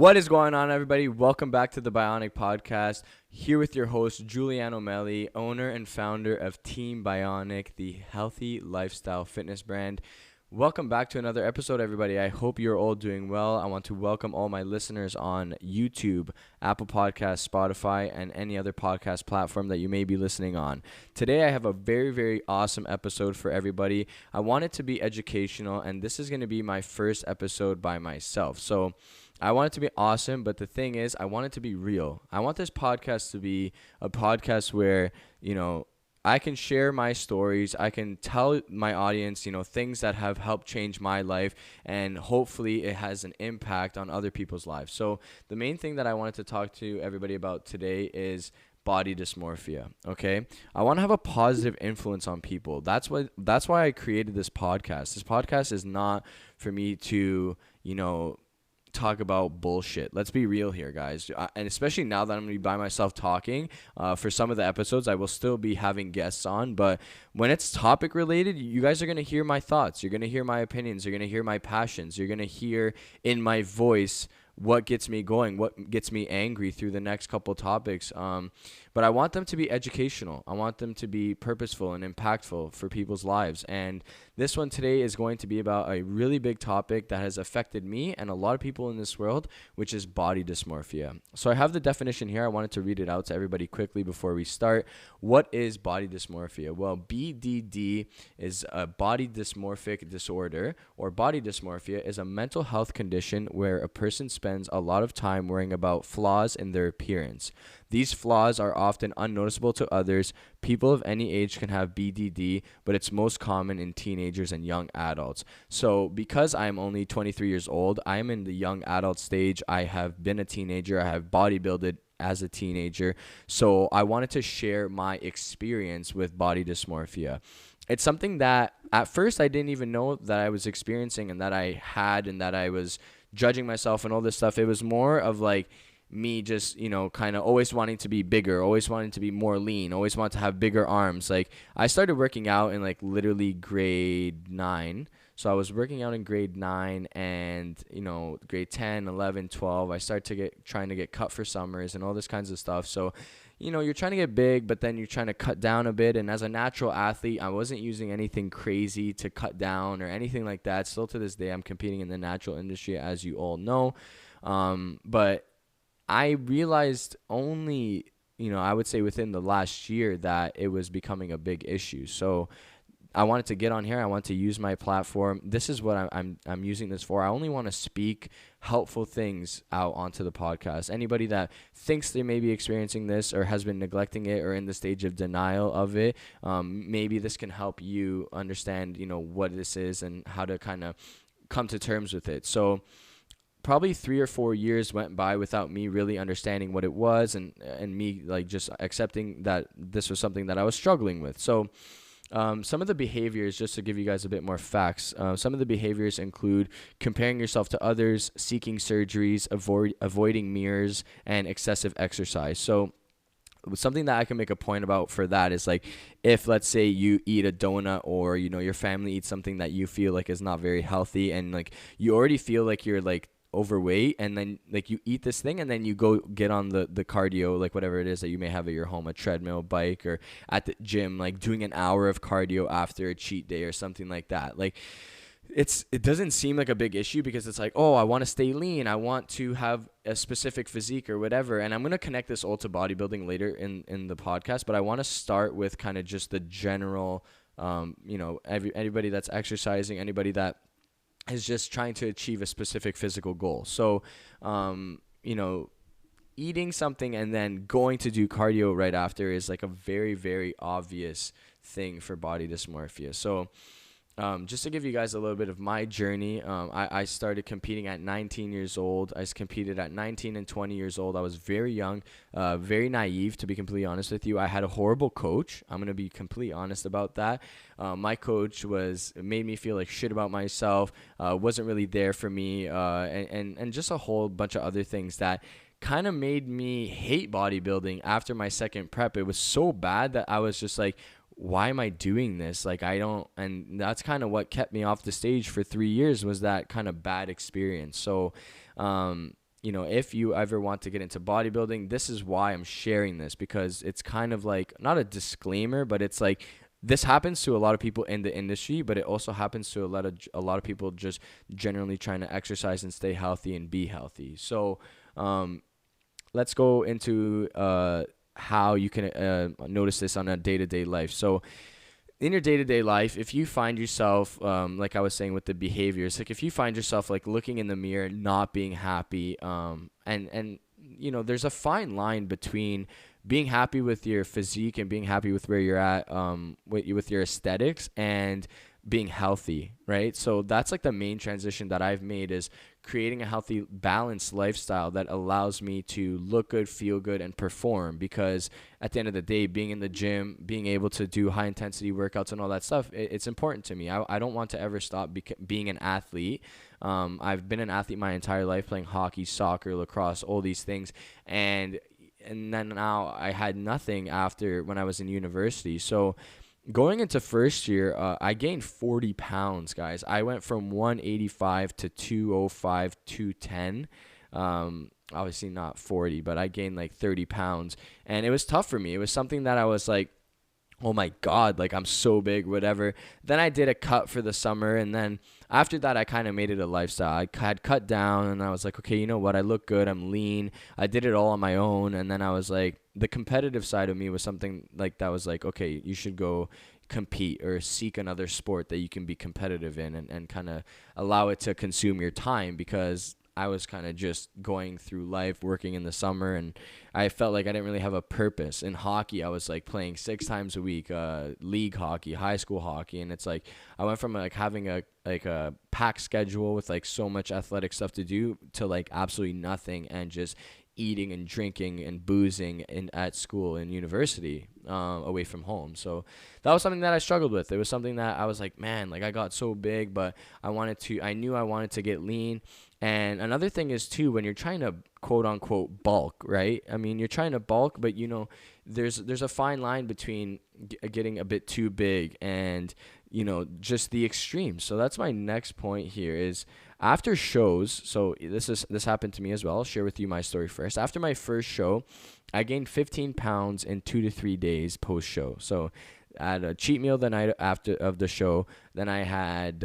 What is going on, everybody? Welcome back to the Bionic podcast. Here with your host, Julian O'Malley, owner and founder of Team Bionic, the healthy lifestyle fitness brand. Welcome back to another episode, everybody. I hope you're all doing well. I want to welcome all my listeners on YouTube, Apple Podcasts, Spotify, and any other podcast platform that you may be listening on. Today, I have a very, very awesome episode for everybody. I want it to be educational, and this is going to be my first episode by myself. So I want it to be awesome, but the thing is, I want it to be real. I want this podcast to be a podcast where, I can share my stories. I can tell my audience, things that have helped change my life, and hopefully it has an impact on other people's lives. So the main thing that I wanted to talk to everybody about today is body dysmorphia. Okay. I want to have a positive influence on people. That's why I created this podcast. This podcast is not for me to, talk about bullshit. Let's be real here, guys. And especially now that I'm going to be by myself talking, for some of the episodes, I will still be having guests on. But when it's topic related, you guys are going to hear my thoughts. You're going to hear my opinions. You're going to hear my passions. You're going to hear in my voice what gets me going, what gets me angry through the next couple topics. But I want them to be educational. I want them to be purposeful and impactful for people's lives. And this one today is going to be about a really big topic that has affected me and a lot of people in this world, which is body dysmorphia. So I have the definition here. I wanted to read it out to everybody quickly before we start. What is body dysmorphia? Well, BDD is a body dysmorphic disorder, or body dysmorphia is a mental health condition where a person spends a lot of time worrying about flaws in their appearance. These flaws are often unnoticeable to others. People of any age can have BDD, but it's most common in teenagers and young adults. So because I'm only 23 years old, I'm in the young adult stage. I have been a teenager. I have bodybuilded as a teenager. So I wanted to share my experience with body dysmorphia. It's something that at first I didn't even know that I was experiencing and that I had, and that I was judging myself and all this stuff. It was more of like me just, kind of always wanting to be bigger, always wanting to be more lean, always want to have bigger arms. Like I started working out in like literally grade 9. So I was working out in grade 9 and, grade 10, 11, 12. I started trying to get cut for summers and all this kinds of stuff. So, you're trying to get big, but then you're trying to cut down a bit. And as a natural athlete, I wasn't using anything crazy to cut down or anything like that. Still to this day, I'm competing in the natural industry, as you all know. But I realized only, I would say within the last year that it was becoming a big issue. So I wanted to get on here. I want to use my platform. This is what I'm using this for. I only want to speak helpful things out onto the podcast. Anybody that thinks they may be experiencing this or has been neglecting it or in the stage of denial of it, maybe this can help you understand, what this is and how to kind of come to terms with it. So probably 3 or 4 years went by without me really understanding what it was and me like just accepting that this was something that I was struggling with. So some of the behaviors, just to give you guys a bit more facts, some of the behaviors include comparing yourself to others, seeking surgeries, avoiding mirrors, and excessive exercise. So something that I can make a point about for that is like if, let's say, you eat a donut or, your family eats something that you feel like is not very healthy and like you already feel like you're like overweight, and then like you eat this thing and then you go get on the cardio, like whatever it is that you may have at your home, a treadmill, bike, or at the gym, like doing an hour of cardio after a cheat day or something like that. Like it doesn't seem like a big issue because it's like, oh, I want to stay lean, I want to have a specific physique or whatever. And I'm going to connect this all to bodybuilding later in the podcast, but I want to start with kind of just the general everybody that's exercising, anybody that is just trying to achieve a specific physical goal. So, eating something and then going to do cardio right after is like a very, very obvious thing for body dysmorphia. So, just to give you guys a little bit of my journey, I started competing at 19 years old. I competed at 19 and 20 years old. I was very young, very naive, to be completely honest with you. I had a horrible coach. I'm going to be completely honest about that. My coach made me feel like shit about myself, wasn't really there for me, and just a whole bunch of other things that kind of made me hate bodybuilding after my second prep. It was so bad that I was just like, why am I doing this? Like, and that's kind of what kept me off the stage for 3 years, was that kind of bad experience. So, if you ever want to get into bodybuilding, this is why I'm sharing this, because it's kind of like not a disclaimer, but it's like this happens to a lot of people in the industry, but it also happens to a lot of people just generally trying to exercise and stay healthy and be healthy. So let's go into how you can notice this on a day-to-day life. So in your day-to-day life, if you find yourself, like I was saying with the behaviors, like if you find yourself like looking in the mirror, not being happy, and there's a fine line between being happy with your physique and being happy with where you're at, with your aesthetics, and being healthy, right? So that's like the main transition that I've made, is creating a healthy, balanced lifestyle that allows me to look good, feel good, and perform. Because at the end of the day, being in the gym, being able to do high intensity workouts and all that stuff, it's important to me. I don't want to ever stop being an athlete. I've been an athlete my entire life, playing hockey, soccer, lacrosse, all these things. And then now I had nothing after when I was in university. So going into first year, I gained 40 pounds, guys. I went from 185 to 205, 210. Obviously not 40, but I gained like 30 pounds. And it was tough for me. It was something that I was like, oh my God, like I'm so big, whatever. Then I did a cut for the summer. And then after that, I kind of made it a lifestyle. I had cut down and I was like, okay, you know what? I look good. I'm lean. I did it all on my own. And then I was like, the competitive side of me was something like that was like, okay, you should go compete or seek another sport that you can be competitive in, and kind of allow it to consume your time, because I was kind of just going through life, working in the summer, and I felt like I didn't really have a purpose. In hockey, I was like playing 6 times a week, league hockey, high school hockey, and it's like I went from like having a packed schedule with like so much athletic stuff to do to like absolutely nothing, and just eating and drinking and boozing at school and university, away from home. So that was something that I struggled with. It was something that I was like, man, like I got so big, but I knew I wanted to get lean. And another thing is too, when you're trying to quote unquote bulk, right? I mean, you're trying to bulk, but there's a fine line between getting a bit too big and, just the extremes. So that's my next point here is after shows. So this happened to me as well. I'll share with you my story first. After my first show, I gained 15 pounds in 2 to 3 days post show. So I had a cheat meal the night after of the show. Then I had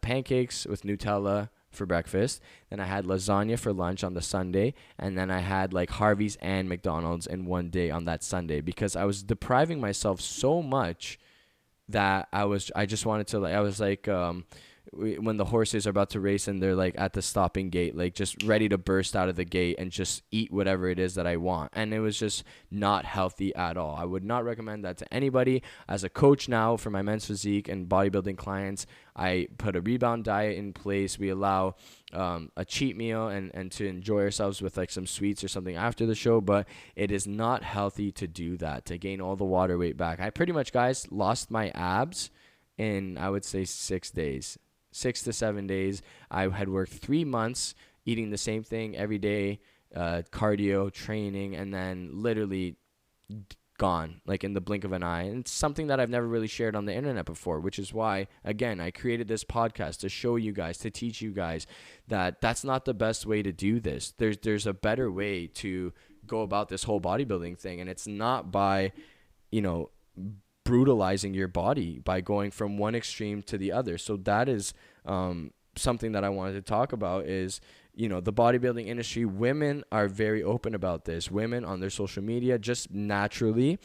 pancakes with Nutella for breakfast. Then I had lasagna for lunch on the Sunday. And then I had like Harvey's and McDonald's in one day on that Sunday, because I was depriving myself so much that I just wanted to, like, I was like, when the horses are about to race and they're like at the stopping gate, like just ready to burst out of the gate and just eat whatever it is that I want. And it was just not healthy at all. I would not recommend that to anybody. As a coach now for my men's physique and bodybuilding clients, I put a Rebound Diet in place. We allow a cheat meal and to enjoy ourselves with like some sweets or something after the show, but it is not healthy to do that, to gain all the water weight back. I pretty much, guys, lost my abs in, I would say, 6 days. 6 to 7 days. I had worked 3 months eating the same thing every day, cardio, training, and then literally gone, like in the blink of an eye. And it's something that I've never really shared on the internet before, which is why, again, I created this podcast to show you guys, to teach you guys that that's not the best way to do this. There's a better way to go about this whole bodybuilding thing, and it's not by, brutalizing your body by going from one extreme to the other. So that is something that I wanted to talk about is, the bodybuilding industry. Women are very open about this. Women on their social media, just naturally,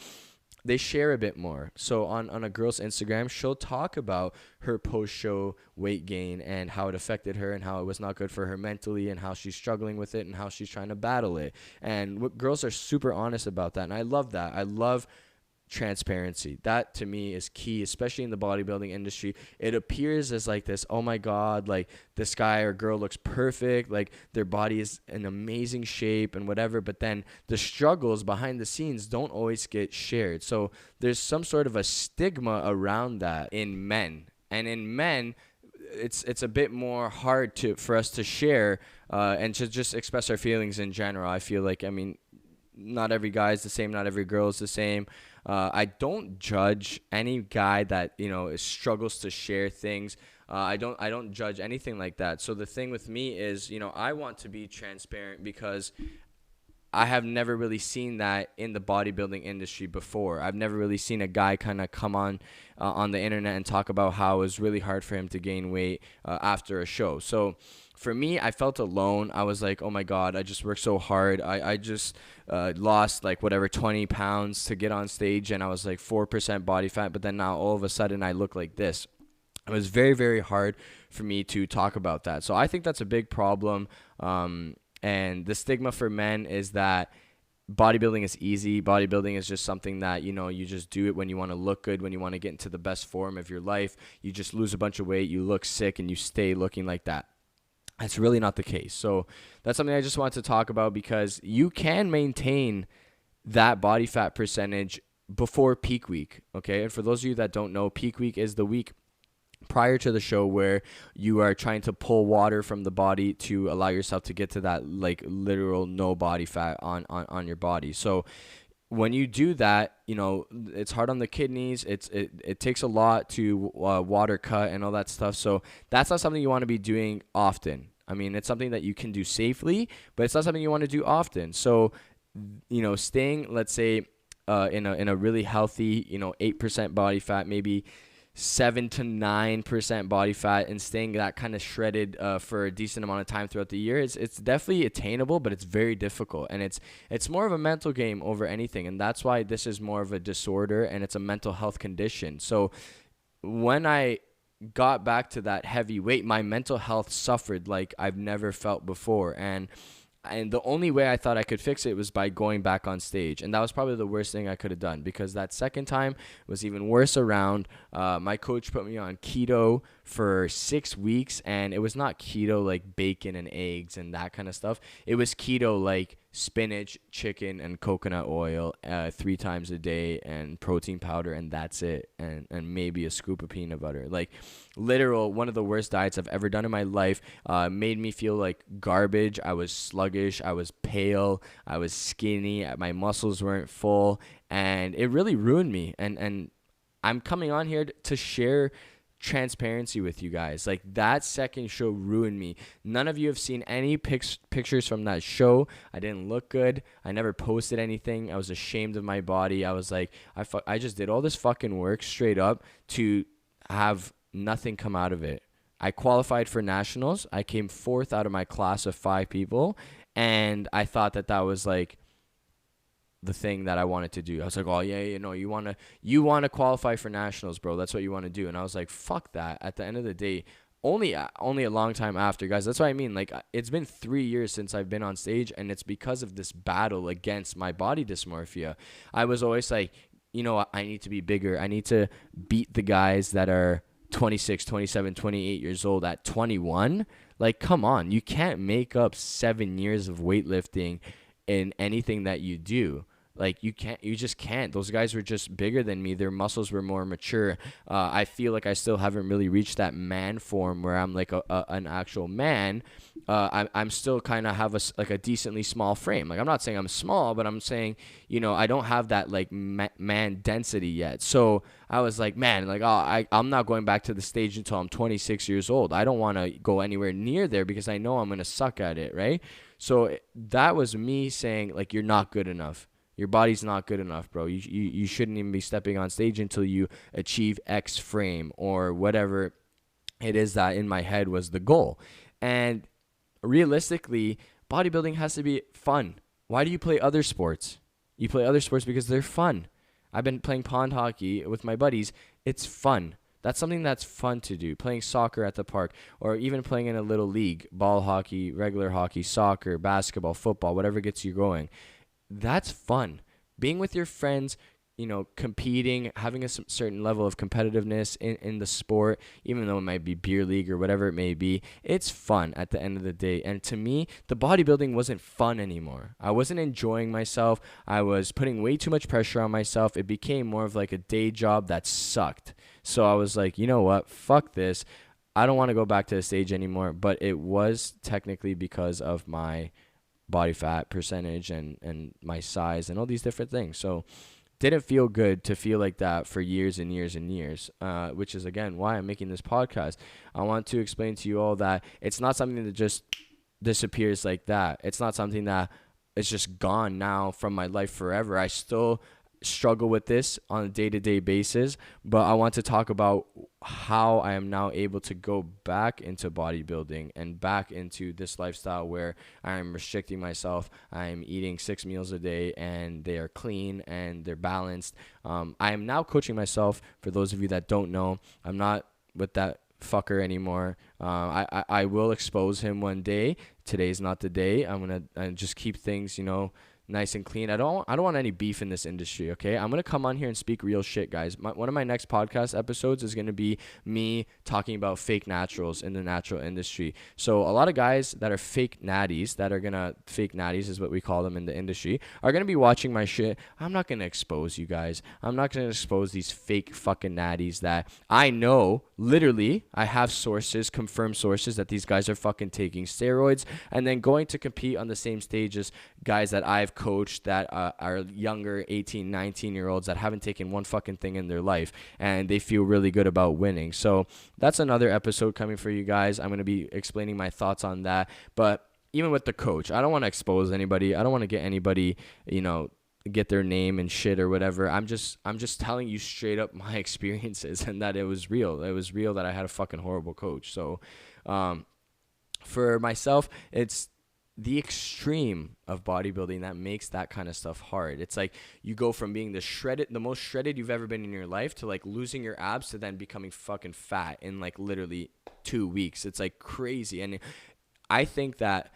they share a bit more. So on a girl's Instagram, she'll talk about her post-show weight gain and how it affected her and how it was not good for her mentally and how she's struggling with it and how she's trying to battle it. And girls are super honest about that. And I love that. I love transparency. That to me is key, especially in the bodybuilding industry. It appears as like this, oh my God, like this guy or girl looks perfect, like their body is in amazing shape and whatever, but then the struggles behind the scenes don't always get shared. So there's some sort of a stigma around that in men. And in men, it's a bit more hard for us to share and to just express our feelings in general. I feel like, not every guy is the same, not every girl is the same. I don't judge any guy that, struggles to share things. I don't judge anything like that. So the thing with me is, I want to be transparent because I have never really seen that in the bodybuilding industry before. I've never really seen a guy kind of come on the internet and talk about how it was really hard for him to gain weight after a show. So for me, I felt alone. I was like, oh my God, I just worked so hard. I just lost like whatever 20 pounds to get on stage, and I was like 4% body fat, but then now all of a sudden I look like this. It was very, very hard for me to talk about that. So I think that's a big problem. And the stigma for men is that bodybuilding is easy. Bodybuilding is just something that, you just do it when you want to look good, when you want to get into the best form of your life. You just lose a bunch of weight, you look sick, and you stay looking like that. That's really not the case. So that's something I just wanted to talk about, because you can maintain that body fat percentage before peak week, okay? And for those of you that don't know, peak week is the week prior to the show where you are trying to pull water from the body to allow yourself to get to that like literal no body fat on your body. So when you do that, it's hard on the kidneys. It takes a lot to water cut and all that stuff. So that's not something you want to be doing often. I mean, it's something that you can do safely, but it's not something you want to do often. So, staying, let's say, in a really healthy, 8% body fat, maybe 7 to 9% body fat, and staying that kind of shredded for a decent amount of time throughout the year, it's definitely attainable, but it's very difficult, and it's more of a mental game over anything, and that's why this is more of a disorder, and it's a mental health condition. So when I got back to that heavy weight, my mental health suffered like I've never felt before, and the only way I thought I could fix it was by going back on stage. And that was probably the worst thing I could have done, because that second time was even worse around. My coach put me on keto for 6 weeks, and it was not keto like bacon and eggs and that kind of stuff. It was keto like spinach, chicken, and coconut oil 3 times a day, and protein powder, and that's it, and maybe a scoop of peanut butter. Like literal one of the worst diets I've ever done in my life. Made me feel like garbage. I was sluggish, I was pale, I was skinny, my muscles weren't full, and it really ruined me. And I'm coming on here to share transparency with you guys. Like, that second show ruined me. None of you have seen any pictures from that show. I didn't look good. I never posted anything. I was ashamed of my body. I was like, I just did all this fucking work straight up to have nothing come out of it. I qualified for nationals. I came 4th out of my class of 5 people, and I thought that was like the thing that I wanted to do. I was like, oh yeah, you want to qualify for nationals, bro. That's what you want to do. And I was like, fuck that. At the end of the day, only a long time after, guys. That's what I mean. Like, it's been 3 years since I've been on stage, and it's because of this battle against my body dysmorphia. I was always like, I need to be bigger. I need to beat the guys that are 26, 27, 28 years old at 21. Like, come on. You can't make up 7 years of weightlifting in anything that you do. Like, you just can't. Those guys were just bigger than me. Their muscles were more mature. I feel like I still haven't really reached that man form where I'm like an actual man. I'm still kind of have a decently small frame. Like, I'm not saying I'm small, but I'm saying, I don't have that like man density yet. So I was like, man, like, I'm not going back to the stage until I'm 26 years old. I don't want to go anywhere near there because I know I'm going to suck at it, right? So that was me saying, like, you're not good enough. Your body's not good enough, bro. You shouldn't even be stepping on stage until you achieve X frame or whatever it is that in my head was the goal. And realistically, bodybuilding has to be fun. Why do you play other sports? You play other sports because they're fun. I've been playing pond hockey with my buddies. It's fun. That's something that's fun to do. Playing soccer at the park, or even playing in a little league, ball hockey, regular hockey, soccer, basketball, football, whatever gets you going. That's fun. Being with your friends, competing, having a certain level of competitiveness in the sport, even though it might be beer league or whatever it may be, it's fun at the end of the day. And to me, the bodybuilding wasn't fun anymore. I wasn't enjoying myself. I was putting way too much pressure on myself. It became more of like a day job that sucked. So I was like, you know what? Fuck this. I don't want to go back to the stage anymore. But it was technically because of my body fat percentage and my size and all these different things. So didn't feel good to feel like that for years and years and years, which is, again, why I'm making this podcast. I want to explain to you all that it's not something that just disappears like that. It's not something that is just gone now from my life forever. I still struggle with this on a day-to-day basis, but I want to talk about how I am now able to go back into bodybuilding and back into this lifestyle where I am restricting myself. I'm eating 6 meals a day and they are clean and they're balanced. I am now coaching myself. For those of you that don't know, I'm not with that fucker anymore. I will expose him one day. Today's not the day. I'm gonna just keep things, nice and clean. I don't want any beef in this industry, okay? I'm going to come on here and speak real shit, guys. One of my next podcast episodes is going to be me talking about fake naturals in the natural industry. So a lot of guys that are fake natties, fake natties is what we call them in the industry, are going to be watching my shit. I'm not going to expose you guys. I'm not going to expose these fake fucking natties that I know, literally, I have sources, confirmed sources, that these guys are fucking taking steroids and then going to compete on the same stage as guys that I've coached that are younger 18, 19-year-olds that haven't taken one fucking thing in their life and they feel really good about winning. So that's another episode coming for you guys. I'm going to be explaining my thoughts on that. But even with the coach, I don't want to expose anybody. I don't want to get anybody, get their name and shit or whatever. I'm just telling you straight up my experiences and that it was real. It was real that I had a fucking horrible coach. So for myself, it's the extreme of bodybuilding that makes that kind of stuff hard. It's like you go from being the most shredded you've ever been in your life to like losing your abs to then becoming fucking fat in like literally 2 weeks. It's like crazy. And I think that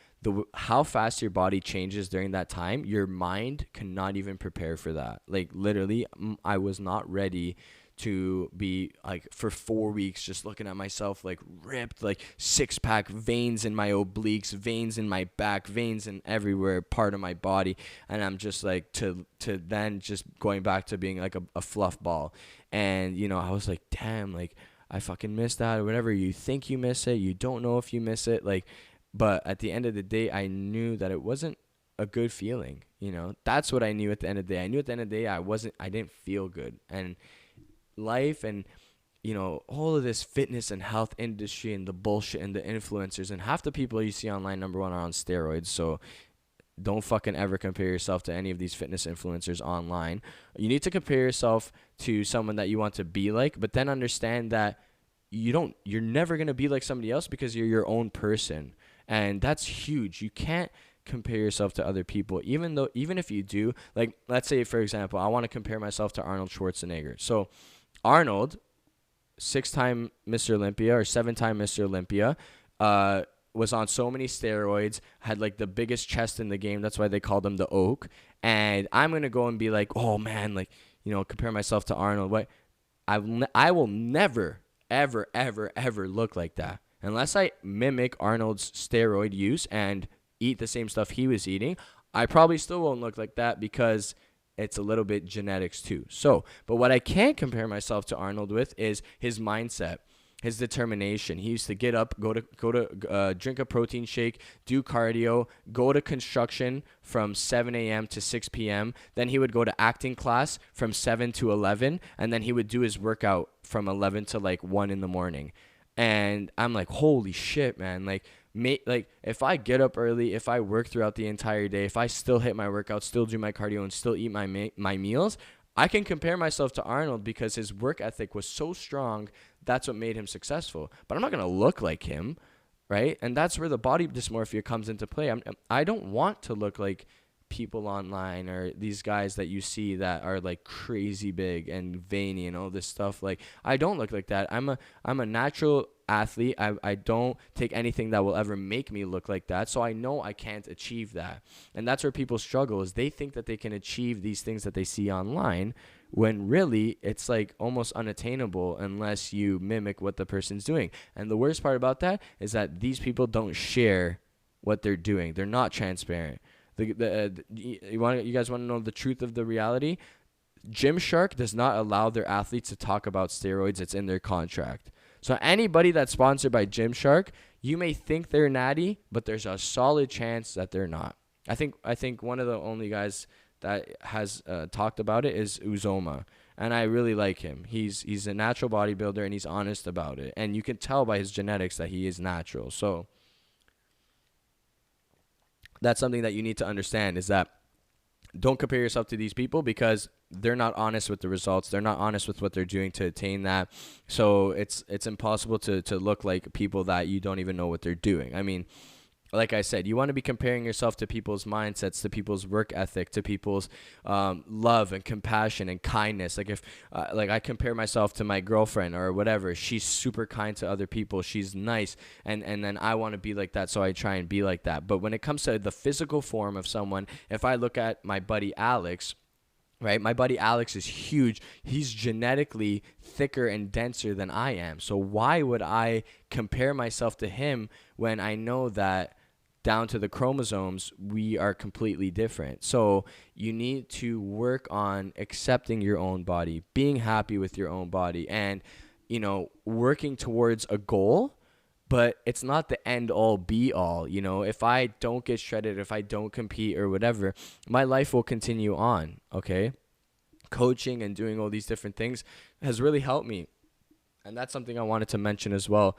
how fast your body changes during that time, your mind cannot even prepare for that. Like literally, I was not ready to be like for 4 weeks just looking at myself like ripped, like 6-pack, veins in my obliques, veins in my back, veins in everywhere part of my body, and I'm just like to then just going back to being like a fluff ball. And I was like, damn, like I fucking missed that or whatever. You think you miss it, you don't know if you miss it, like, but at the end of the day, I knew that it wasn't a good feeling. That's what I knew at the end of the day. I knew at the end of the day I didn't feel good. And life and all of this fitness and health industry and the bullshit and the influencers and half the people you see online, number one, are on steroids. So don't fucking ever compare yourself to any of these fitness influencers online. You need to compare yourself to someone that you want to be like, but then understand that you're never going to be like somebody else because you're your own person. And that's huge. You can't compare yourself to other people, even if you do. Like, let's say, for example, I want to compare myself to Arnold Schwarzenegger. So Arnold, 6-time Mr. Olympia or 7-time Mr. Olympia, was on so many steroids, had like the biggest chest in the game. That's why they called him the Oak. And I'm going to go and be like, oh man, like, compare myself to Arnold. What? I will never, ever, ever, ever look like that. Unless I mimic Arnold's steroid use and eat the same stuff he was eating, I probably still won't look like that because it's a little bit genetics too. So, but what I can compare myself to Arnold with is his mindset, his determination. He used to get up, go to drink a protein shake, do cardio, go to construction from 7 a.m. to 6 p.m. Then he would go to acting class from 7 to 11, and then he would do his workout from 11 to like 1 in the morning. And I'm like, holy shit, man. Like if I get up early, if I work throughout the entire day, if I still hit my workout, still do my cardio, and still eat my meals, I can compare myself to Arnold because his work ethic was so strong. That's what made him successful. But I'm not going to look like him, right? And that's where the body dysmorphia comes into play. I don't want to look like people online or these guys that you see that are like crazy big and veiny and all this stuff. Like, I don't look like that. I'm a natural athlete. I don't take anything that will ever make me look like that. So I know I can't achieve that. And that's where people struggle, is they think that they can achieve these things that they see online when really it's like almost unattainable unless you mimic what the person's doing. And the worst part about that is that these people don't share what they're doing. They're not transparent. You guys want to know the truth of the reality? Gymshark does not allow their athletes to talk about steroids. It's in their contract. So anybody that's sponsored by Gymshark, you may think they're natty, but there's a solid chance that they're not. I think one of the only guys that has talked about it is Uzoma. And I really like him. He's a natural bodybuilder, and he's honest about it. And you can tell by his genetics that he is natural. So that's something that you need to understand, is that don't compare yourself to these people, because they're not honest with the results. They're not honest with what they're doing to attain that. So it's impossible to look like people that you don't even know what they're doing. I mean, like I said, you want to be comparing yourself to people's mindsets, to people's work ethic, to people's love and compassion and kindness. Like if like I compare myself to my girlfriend or whatever, she's super kind to other people. She's nice. And then I want to be like that. So I try and be like that. But when it comes to the physical form of someone, if I look at my buddy Alex, right? My buddy Alex is huge. He's genetically thicker and denser than I am. So why would I compare myself to him when I know that down to the chromosomes, we are completely different? So you need to work on accepting your own body, being happy with your own body, and, working towards a goal. But it's not the end all be all. If I don't get shredded, if I don't compete or whatever, my life will continue on. Okay. Coaching and doing all these different things has really helped me. And that's something I wanted to mention as well.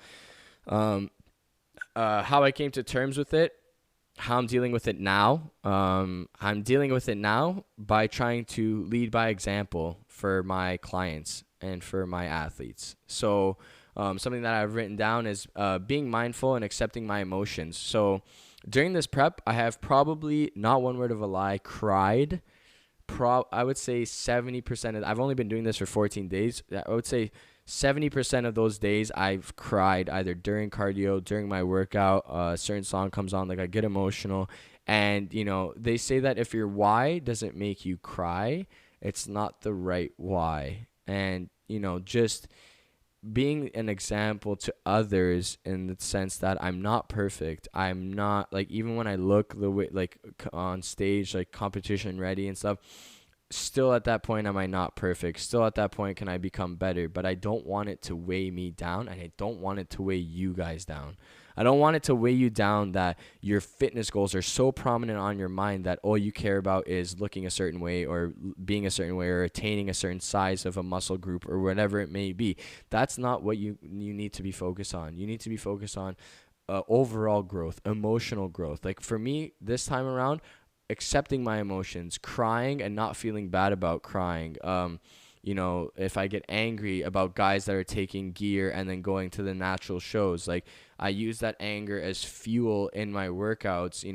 How I came to terms with it, how I'm dealing with it now. I'm dealing with it now by trying to lead by example for my clients and for my athletes. So something that I've written down is being mindful and accepting my emotions. So during this prep, I have probably, not one word of a lie, cried. I would say 70% of, I've only been doing this for 14 days. I would say 70% of those days I've cried, either during cardio, during my workout. A certain song comes on, like I get emotional. And, they say that if your why doesn't make you cry, it's not the right why. And, just being an example to others in the sense that I'm not perfect. I'm not, like, even when I look the way, like on stage, like competition ready and stuff, still at that point am I not perfect. Still at that point can I become better, but I don't want it to weigh me down, and I don't want it to weigh you guys down. I don't want it to weigh you down that your fitness goals are so prominent on your mind that all you care about is looking a certain way or being a certain way or attaining a certain size of a muscle group or whatever it may be. That's not what you need to be focused on. You need to be focused on overall growth, emotional growth. Like for me this time around, accepting my emotions, crying and not feeling bad about crying. If I get angry about guys that are taking gear and then going to the natural shows, like I use that anger as fuel in my workouts.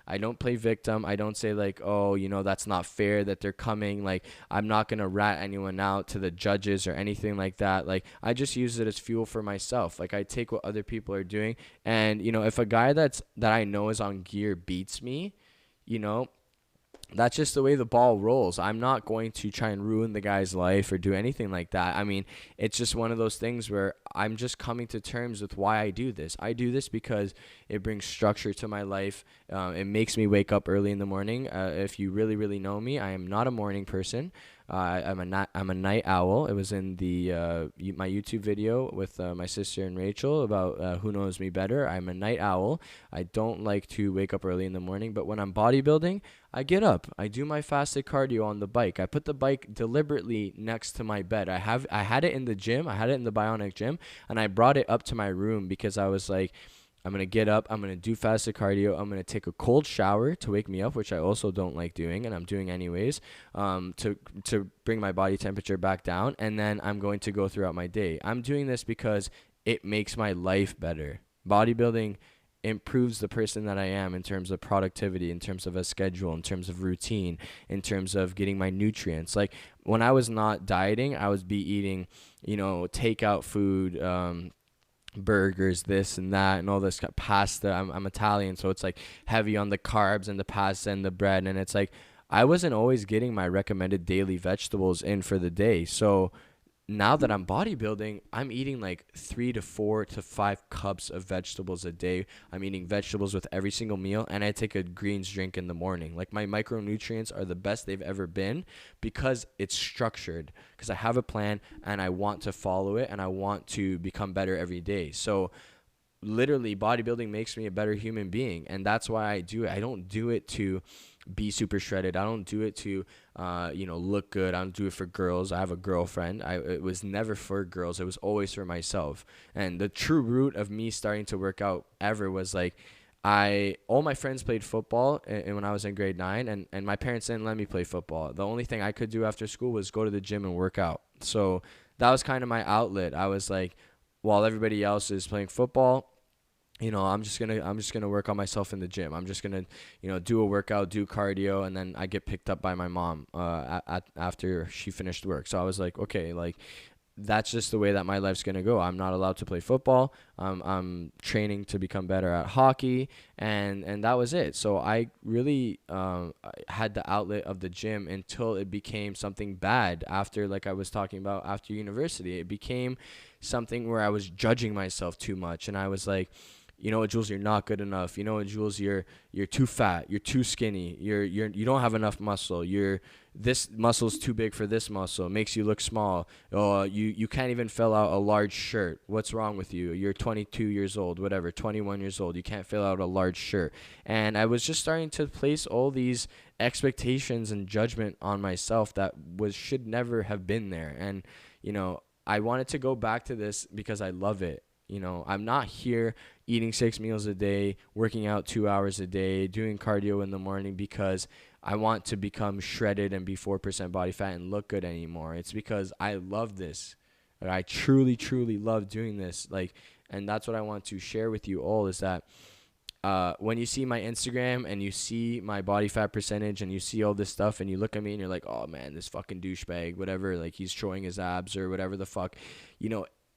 I don't play victim. I don't say like, oh, that's not fair that they're coming. Like I'm not going to rat anyone out to the judges or anything like that. Like I just use it as fuel for myself. Like I take what other people are doing. And, if a guy that I know is on gear beats me, that's just the way the ball rolls. I'm not going to try and ruin the guy's life or do anything like that. I mean, it's just one of those things where I'm just coming to terms with why I do this. I do this because it brings structure to my life. It makes me wake up early in the morning. If you really, really know me, I am not a morning person. I'm a night owl. It was in my YouTube video with my sister and Rachel about who knows me better. I'm a night owl. I don't like to wake up early in the morning, but when I'm bodybuilding, I get up. I do my fasted cardio on the bike. I put the bike deliberately next to my bed. I had it in the gym. I had it in the Bionic gym, and I brought it up to my room because I was like, I'm going to get up, I'm going to do fasted cardio, I'm going to take a cold shower to wake me up, which I also don't like doing, and I'm doing anyways, to bring my body temperature back down, and then I'm going to go throughout my day. I'm doing this because it makes my life better. Bodybuilding improves the person that I am in terms of productivity, in terms of a schedule, in terms of routine, in terms of getting my nutrients. Like when I was not dieting, I would be eating, takeout food, burgers, this and that, and all this pasta. I'm Italian, so it's like heavy on the carbs and the pasta and the bread, and it's like I wasn't always getting my recommended daily vegetables in for the day. So now that I'm bodybuilding, I'm eating like 3 to 4 to 5 cups of vegetables a day. I'm eating vegetables with every single meal, and I take a greens drink in the morning. Like my micronutrients are the best they've ever been because it's structured, because I have a plan and I want to follow it and I want to become better every day. So literally bodybuilding makes me a better human being, and that's why I do it. I don't do it to be super shredded. I don't do it to, look good. I don't do it for girls. I have a girlfriend. It was never for girls. It was always for myself. And the true root of me starting to work out ever was like, all my friends played football and when I was in grade 9, and my parents didn't let me play football. The only thing I could do after school was go to the gym and work out. So that was kind of my outlet. I was like, while everybody else is playing football, I'm just gonna work on myself in the gym. I'm just gonna, do a workout, do cardio, and then I get picked up by my mom after she finished work. So I was like, okay, like that's just the way that my life's gonna go. I'm not allowed to play football. I'm training to become better at hockey, and that was it. So I really had the outlet of the gym until it became something bad. After, like I was talking about, after university, it became something where I was judging myself too much, and I was like, you know what, Jules, you're not good enough. You know what, Jules, you're too fat. You're too skinny. You don't have enough muscle. This muscle's too big for this muscle. It makes you look small. You can't even fill out a large shirt. What's wrong with you? You're 22 years old, whatever, 21 years old. You can't fill out a large shirt. And I was just starting to place all these expectations and judgment on myself that should never have been there. And, I wanted to go back to this because I love it. I'm not here eating 6 meals a day, working out 2 hours a day, doing cardio in the morning because I want to become shredded and be 4% body fat and look good anymore. It's because I love this. I truly, truly love doing this. And that's what I want to share with you all is that when you see my Instagram and you see my body fat percentage and you see all this stuff and you look at me and you're like, oh man, this fucking douchebag, whatever, like he's showing his abs or whatever the fuck,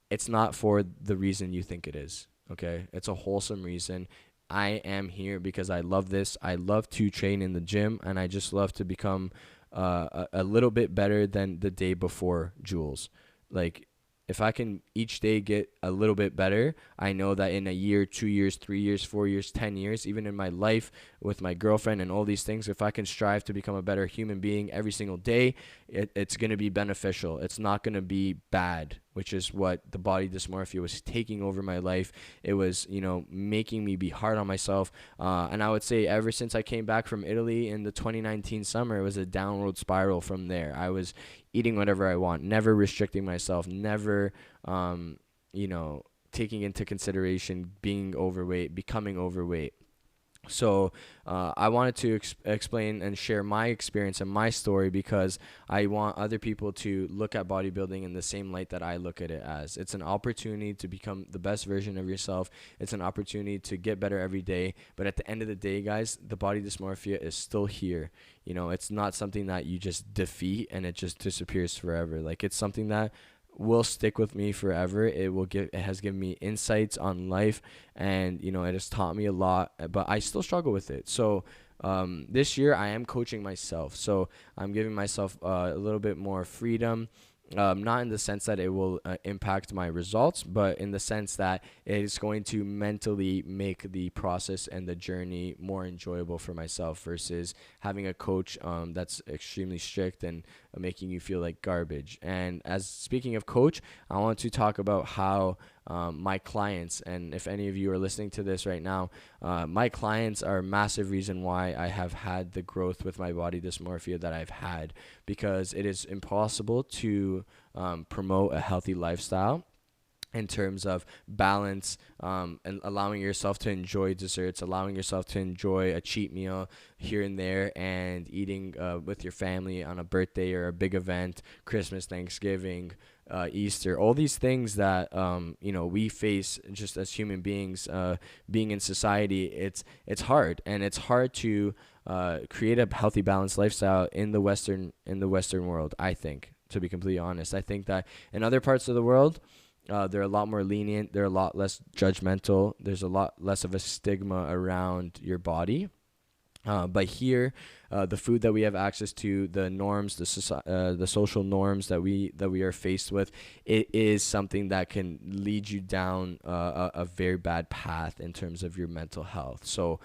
it's not for the reason you think it is, okay? It's a wholesome reason. I am here because I love this. I love to train in the gym, and I just love to become a little bit better than the day before Jules. Like, if I can each day get a little bit better, I know that in a year, 2 years, 3 years, 4 years, 10 years, even in my life with my girlfriend and all these things, if I can strive to become a better human being every single day, it's going to be beneficial. It's not going to be bad, which is what the body dysmorphia was taking over my life. It was, making me be hard on myself. And I would say ever since I came back from Italy in the 2019 summer, it was a downward spiral from there. I was eating whatever I want, never restricting myself, never, taking into consideration being overweight, becoming overweight. So I wanted to explain and share my experience and my story because I want other people to look at bodybuilding in the same light that I look at it as. It's an opportunity to become the best version of yourself. It's an opportunity to get better every day. But at the end of the day, guys, the body dysmorphia is still here. It's not something that you just defeat and it just disappears forever. Like, it's something that will stick with me forever. It has given me insights on life, and it has taught me a lot, but I still struggle with it. So this year I am coaching myself, so I'm giving myself a little bit more freedom, not in the sense that it will impact my results, but in the sense that it is going to mentally make the process and the journey more enjoyable for myself versus having a coach that's extremely strict and making you feel like garbage. And speaking of coach, I want to talk about how my clients, and if any of you are listening to this right now, my clients are a massive reason why I have had the growth with my body dysmorphia that I've had, because it is impossible to promote a healthy lifestyle in terms of balance, and allowing yourself to enjoy desserts, allowing yourself to enjoy a cheat meal here and there, and eating with your family on a birthday or a big event, Christmas, Thanksgiving, Easter, all these things that we face just as human beings, being in society. It's hard, and it's hard to create a healthy, balanced lifestyle in the Western world. I think, to be completely honest, I think that in other parts of the world, they're a lot more lenient. They're a lot less judgmental. There's a lot less of a stigma around your body. But here, the food that we have access to, the norms, the social norms that we are faced with, it is something that can lead you down a very bad path in terms of your mental health. So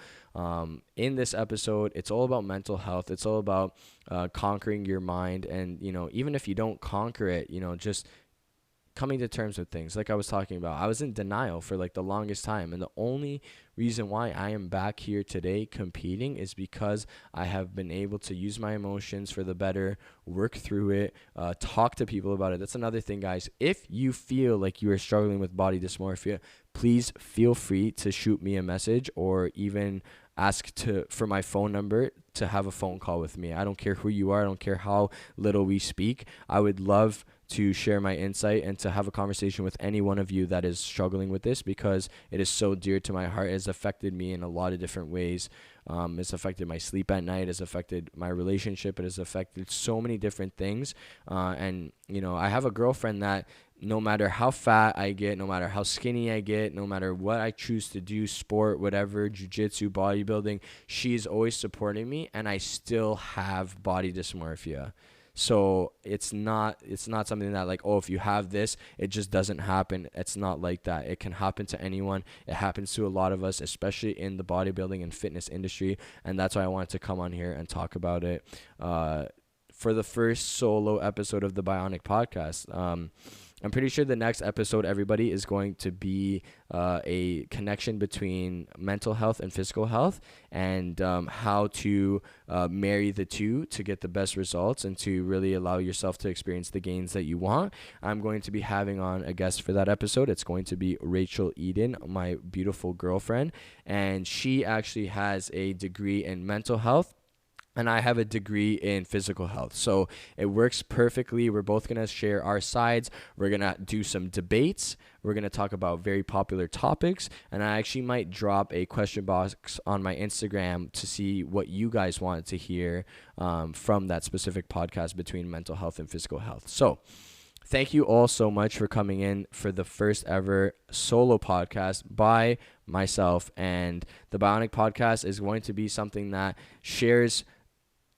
in this episode, it's all about mental health. It's all about conquering your mind. And, even if you don't conquer it, just coming to terms with things. Like I was talking about, I was in denial for like the longest time, and the only reason why I am back here today competing is because I have been able to use my emotions for the better, work through it, talk to people about it. That's another thing, guys. If you feel like you are struggling with body dysmorphia, please feel free to shoot me a message or even ask for my phone number to have a phone call with me. I don't care who you are. I don't care how little we speak. I would love to share my insight and to have a conversation with any one of you that is struggling with this, because it is so dear to my heart. It has affected me in a lot of different ways. It's affected my sleep at night. It's affected my relationship. It has affected so many different things. And, you know, I have a girlfriend that no matter how fat I get, no matter how skinny I get, no matter what I choose to do, sport, whatever, jiu-jitsu, bodybuilding, she's always supporting me, and I still have body dysmorphia. So it's not something that like, oh, if you have this, it just doesn't happen. It's not like that. It can happen to anyone. It happens to a lot of us, especially in the bodybuilding and fitness industry. And that's why I wanted to come on here and talk about it for the first solo episode of the Bionic podcast. I'm pretty sure the next episode, everybody, is going to be a connection between mental health and physical health, and how to marry the two to get the best results and to really allow yourself to experience the gains that you want. I'm going to be having on a guest for that episode. It's going to be Rachel Eden, my beautiful girlfriend, and she actually has a degree in mental health, and I have a degree in physical health. So it works perfectly. We're both going to share our sides. We're going to do some debates. We're going to talk about very popular topics. And I actually might drop a question box on my Instagram to see what you guys want to hear from that specific podcast between mental health and physical health. So thank you all so much for coming in for the first ever solo podcast by myself. And the Bionic podcast is going to be something that shares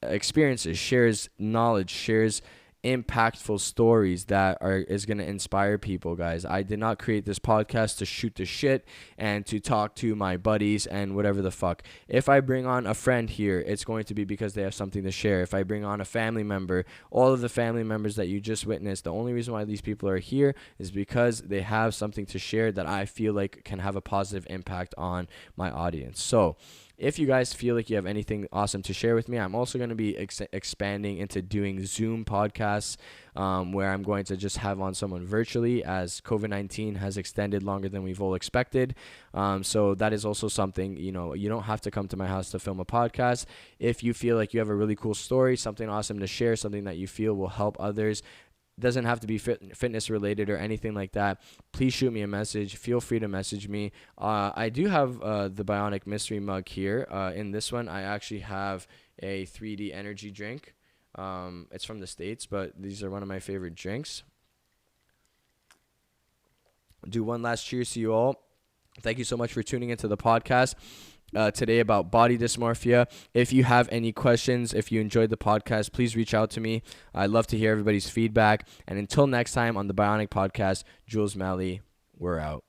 experiences, shares knowledge, shares impactful stories that is going to inspire people, guys. I did not create this podcast to shoot the shit and to talk to my buddies and whatever the fuck. If I bring on a friend here, it's going to be because they have something to share. If I bring on a family member, all of the family members that you just witnessed, the only reason why these people are here is because they have something to share that I feel like can have a positive impact on my audience. So if you guys feel like you have anything awesome to share with me, I'm also going to be expanding into doing Zoom podcasts where I'm going to just have on someone virtually, as COVID-19 has extended longer than we've all expected. So that is also something, you know, you don't have to come to my house to film a podcast. If you feel like you have a really cool story, something awesome to share, something that you feel will help others, doesn't have to be fitness related or anything like that, please shoot me a message. Feel free to message me. I do have the Bionic mystery mug here. In this one, I actually have a 3D energy drink. It's from the States, but these are one of my favorite drinks. Do one last cheers to you all. Thank you so much for tuning into the podcast today about body dysmorphia. If you have any questions, if you enjoyed the podcast, please reach out to me. I'd love to hear everybody's feedback. And until next time on the Bionic podcast, Jules Malley, we're out.